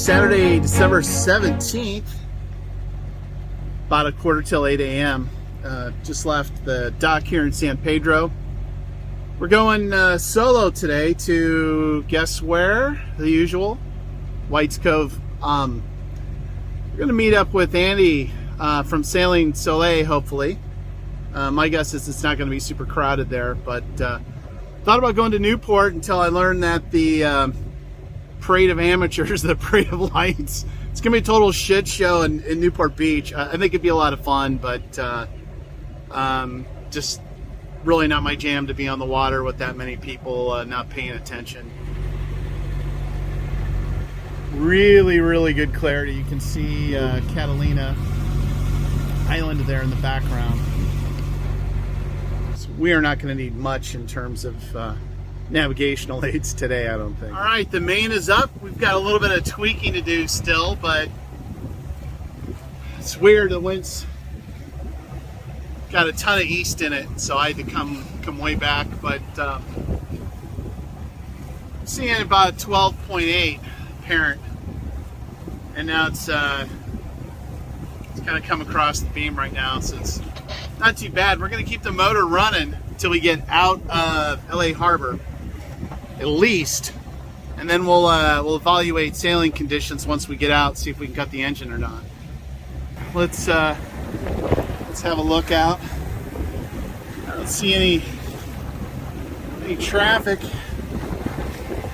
Saturday, December 17th, about a quarter till 8 a.m. Just left the dock here in San Pedro. We're going solo today to, guess where? The usual, White's Cove. We're going to meet up with Andy from Sailing Soleil, hopefully. My guess is it's not going to be super crowded there, but thought about going to Newport until I learned that the parade of amateurs, the parade of lights, it's going to be a total shit show in Newport Beach. I think it'd be a lot of fun, but just really not my jam to be on the water with that many people not paying attention. Really, really good clarity. You can see Catalina Island there in the background. So we are not going to need much in terms of navigational aids today, I don't think. All right, the main is up. We've got a little bit of tweaking to do still, but it's weird. The wind's got a ton of east in it, so I had to come way back, but seeing about 12.8 apparent, and now it's kind of come across the beam right now, so it's not too bad. We're going to keep the motor running until we get out of LA Harbor, at least, and then we'll evaluate sailing conditions once we get out, see if we can cut the engine or not. Let's have a look out. I don't see any traffic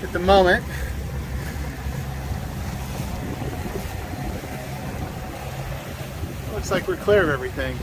at the moment. Looks like we're clear of everything.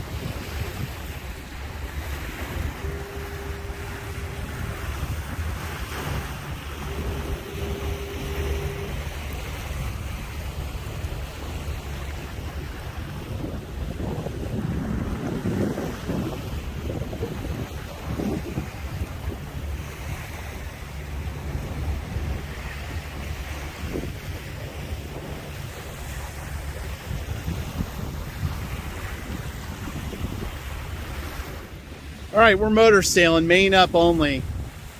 All right, we're motor sailing, main up only.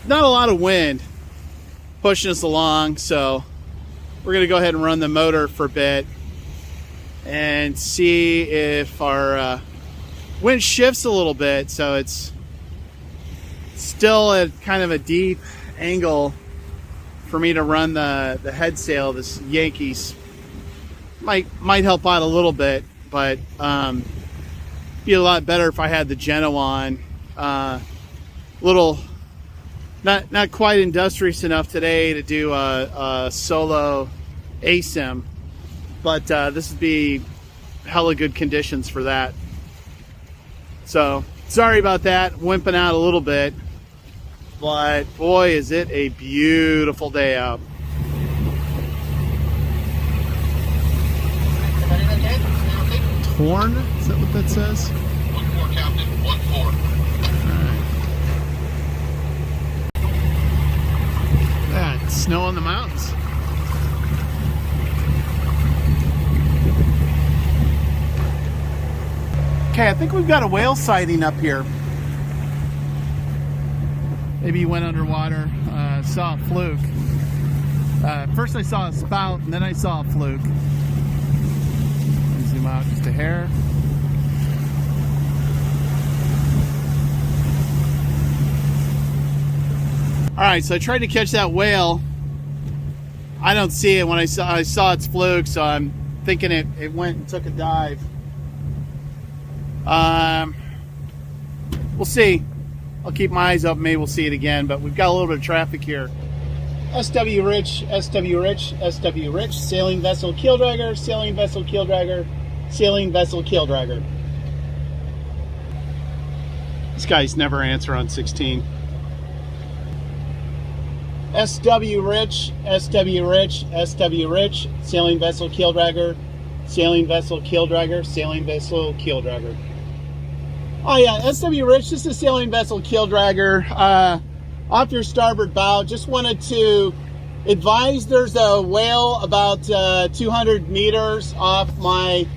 Not a lot of wind pushing us along, so we're gonna go ahead and run the motor for a bit and see if our wind shifts a little bit, so it's still at kind of a deep angle for me to run the head sail. This Yankees might help out a little bit, but be a lot better if I had the Geno on. Little not quite industrious enough today to do a solo ASIM, but this would be hella good conditions for that. So sorry about that, wimping out a little bit, but boy is it a beautiful day out. Torn? Is that what that says? 1-4, Captain. 1-4. Yeah, it's snow on the mountains. Okay, I think we've got a whale sighting up here. Maybe he went underwater, saw a fluke. First I saw a spout, and then I saw a fluke. Zoom out just a hair. All right, so I tried to catch that whale. I don't see it. When I saw its fluke, so I'm thinking it went and took a dive. We'll see. I'll keep my eyes open. Maybe we'll see it again. But we've got a little bit of traffic here. SW Rich, SW Rich, SW Rich. Sailing vessel keel dragger. Sailing vessel keel dragger. Sailing vessel keel dragger. This guy's never answer on 16. SW Rich, SW Rich, SW Rich, sailing vessel keel dragger, sailing vessel keel dragger, sailing vessel keel dragger. Oh yeah, SW Rich, this is sailing vessel keel dragger, off your starboard bow. Just wanted to advise there's a whale about 200 meters off my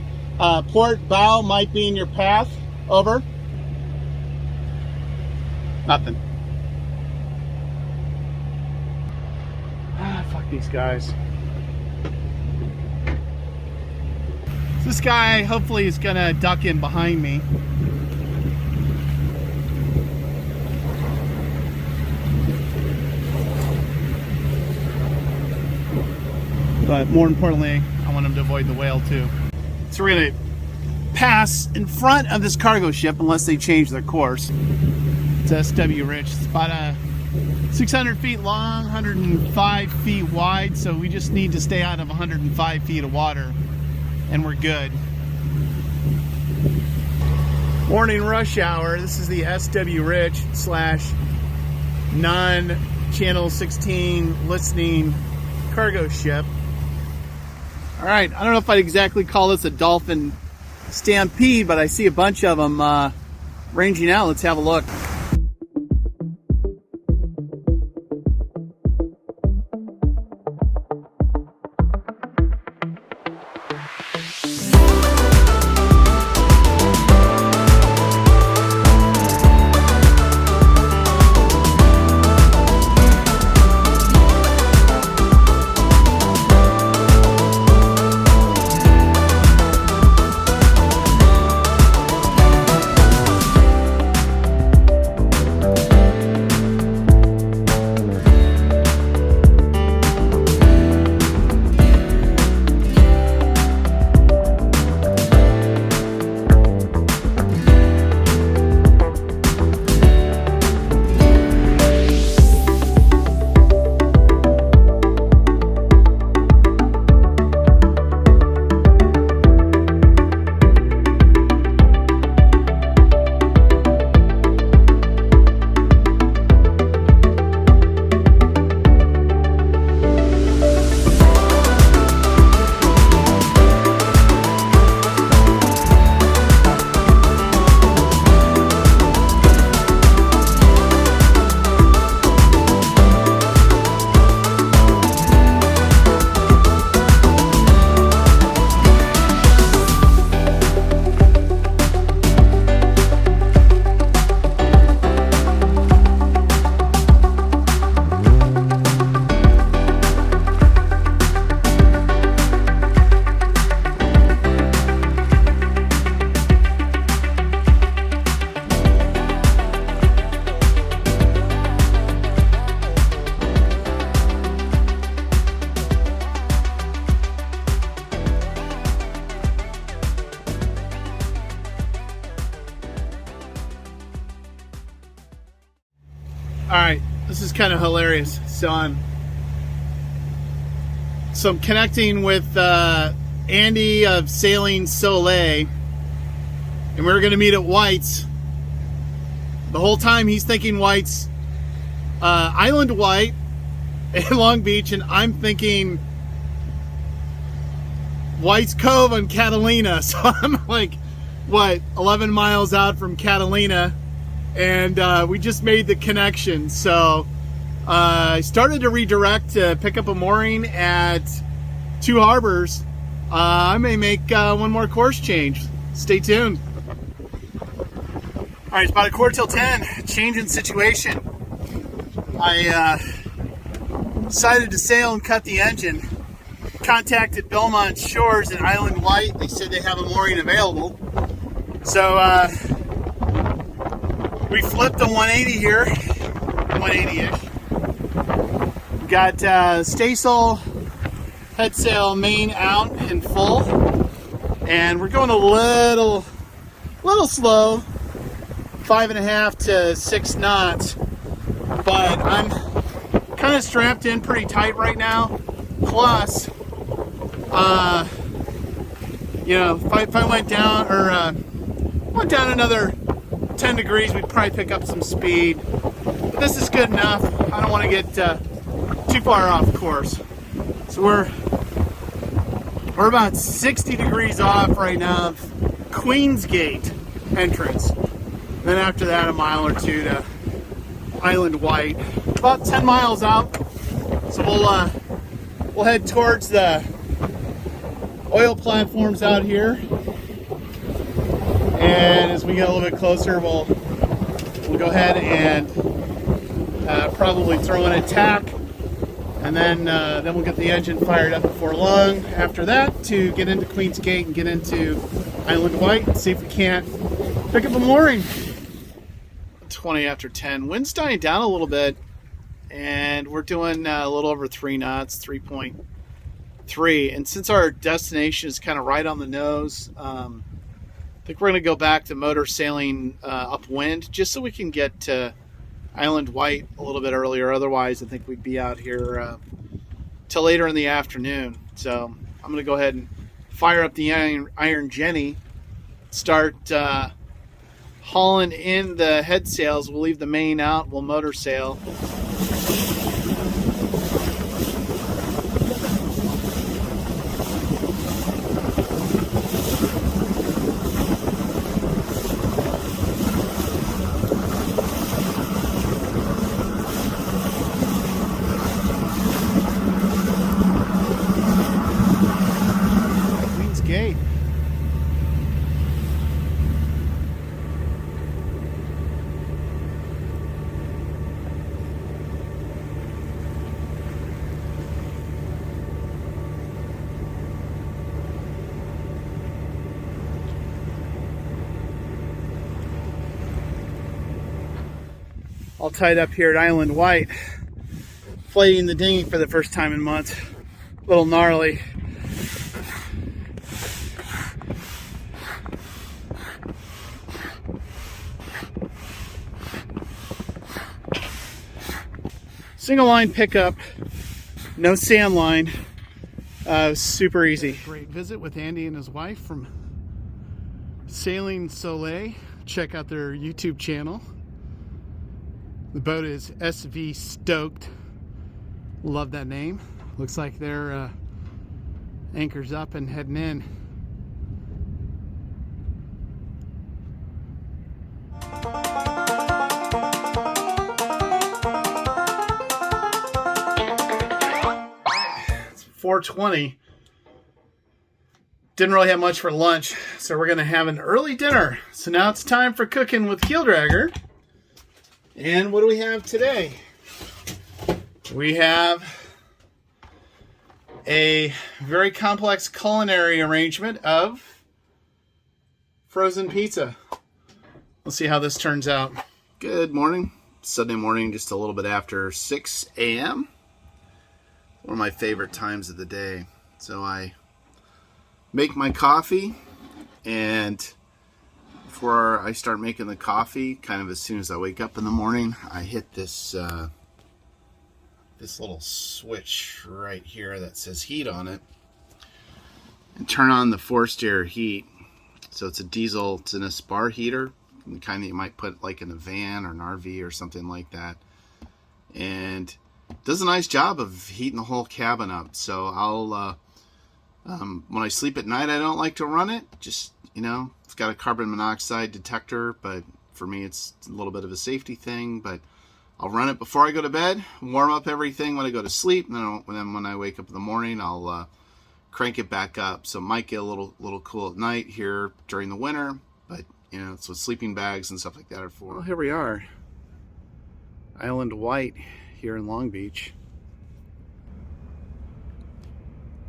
port bow, might be in your path. Over. Nothing. Fuck these guys. This guy hopefully is gonna duck in behind me. But more importantly, I want him to avoid the whale too. So we're gonna pass in front of this cargo ship unless they change their course. It's SW Rich. It's about 600 feet long, 105 feet wide, so we just need to stay out of 105 feet of water and we're good. Morning rush hour. This is the SW Rich / non-channel 16 listening cargo ship. All right, I don't know if I'd exactly call this a dolphin stampede, but I see a bunch of them ranging out. Let's have a look. All right, this is kind of hilarious. So I'm connecting with Andy of Sailing Soleil, and we're going to meet at White's. The whole time he's thinking White's Island White in Long Beach, and I'm thinking White's Cove on Catalina. So I'm like, what, 11 miles out from Catalina, and we just made the connection. So I started to redirect to pick up a mooring at Two Harbors. I may make one more course change. Stay tuned. All right, it's about 10:15. Change in situation. I decided to sail and cut the engine. Contacted Belmont Shores and Island White. They said they have a mooring available. So we flipped a 180 here, 180-ish. Got staysail, head sail, main out and full, and we're going a little slow, 5.5 to 6 knots. But I'm kind of strapped in pretty tight right now. Plus, you know, if I went down another 10 degrees, we'd probably pick up some speed. But this is good enough. I don't want to get too far off course. So we're about 60 degrees off right now of Queensgate entrance. Then after that, a mile or two to Island White. About 10 miles out. So we'll head towards the oil platforms out here. And as we get a little bit closer, we'll go ahead and probably throw in a tack And then we'll get the engine fired up before long after that to get into Queens Gate and get into Island White and see if we can't pick up a mooring. 20 after 10. Wind's dying down a little bit, and we're doing a little over 3 knots, 3.3. And since our destination is kind of right on the nose, I think we're going to go back to motor sailing upwind just so we can get to Island White a little bit earlier. Otherwise, I think we'd be out here till later in the afternoon. So I'm going to go ahead and fire up the Iron Jenny, start hauling in the head sails. We'll leave the main out. We'll motor sail. Queens Gate. All tied up here at Island White, flaying the dinghy for the first time in months. A little gnarly. Single line pickup, no sand line, super easy. Great visit with Andy and his wife from Sailing Soleil. Check out their YouTube channel. The boat is SV Stoked. Love that name. Looks like they're anchors up and heading in. It's 4:20. Didn't really have much for lunch, so we're gonna have an early dinner. So now it's time for cooking with Keel Dragger. And what do we have today? We have a very complex culinary arrangement of frozen pizza. We'll see how this turns out. Good morning. Sunday morning, just a little bit after 6 a.m. One of my favorite times of the day. So I make my coffee, and before I start making the coffee, kind of as soon as I wake up in the morning, I hit this this little switch right here that says heat on it, and turn on the forced air heat. So it's a diesel, it's an Aspar heater, the kind that you might put like in a van or an RV or something like that, and does a nice job of heating the whole cabin up. So I'll when I sleep at night, I don't like to run it. Just, it's got a carbon monoxide detector, but for me it's a little bit of a safety thing. But I'll run it before I go to bed, warm up everything when I go to sleep, and then when I wake up in the morning, I'll crank it back up. So it might get a little cool at night here during the winter, but it's what sleeping bags and stuff like that are for. Well, here we are, Island White here in Long Beach.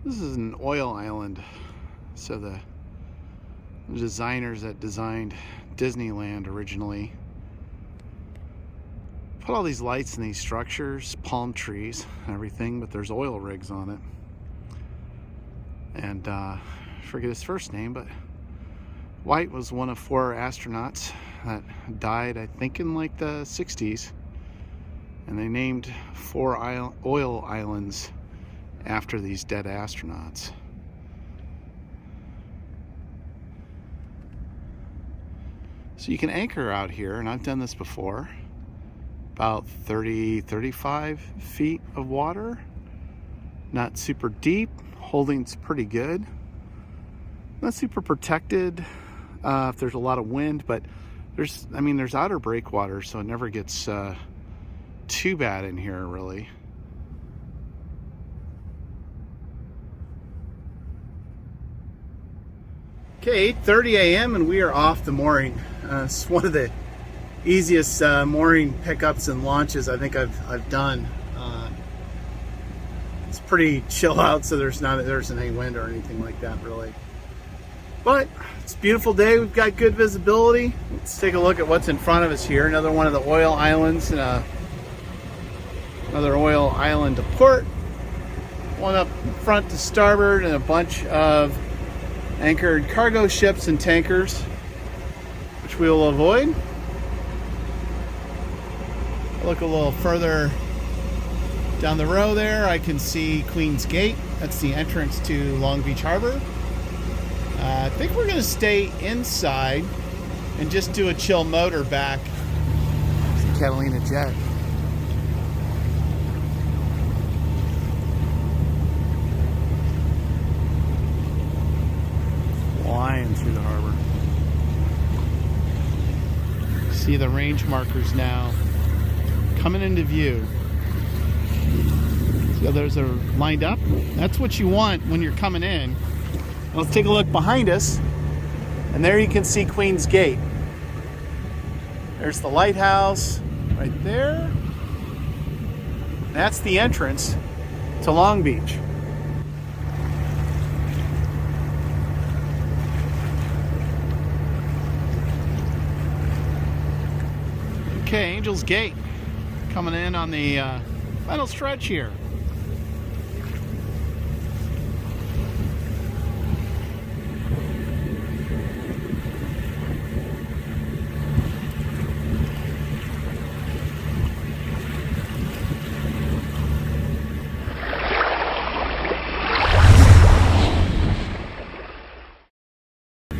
This is an oil island, so the designers that designed Disneyland originally put all these lights in these structures, palm trees and everything, but there's oil rigs on it. And I forget his first name, but White was one of 4 astronauts that died, I think, in like the 60s. And they named 4 oil islands after these dead astronauts. So you can anchor out here, and I've done this before, about 35 feet of water. Not super deep, holding's pretty good. Not super protected if there's a lot of wind, but there's outer breakwater, so it never gets too bad in here, really. Okay, 8:30 a.m. and we are off the mooring. It's one of the easiest mooring pickups and launches I think I've done. pretty chill out, so there isn't any wind or anything like that really. But it's a beautiful day. We've got good visibility. Let's take a look at what's in front of us here. Another one of the oil islands, and another oil island to port. One up front to starboard, and a bunch of anchored cargo ships and tankers, which we will avoid. Look a little further down the row there, I can see Queen's Gate. That's the entrance to Long Beach Harbor. I think we're going to stay inside and just do a chill motor back. It's the Catalina jet. Flying through the harbor. See the range markers now coming into view. The others are lined up. That's what you want when you're coming in. Let's take a look behind us, and there you can see Queen's Gate. There's the lighthouse right there. That's the entrance to Long Beach. Okay, Angel's Gate coming in on the final stretch here.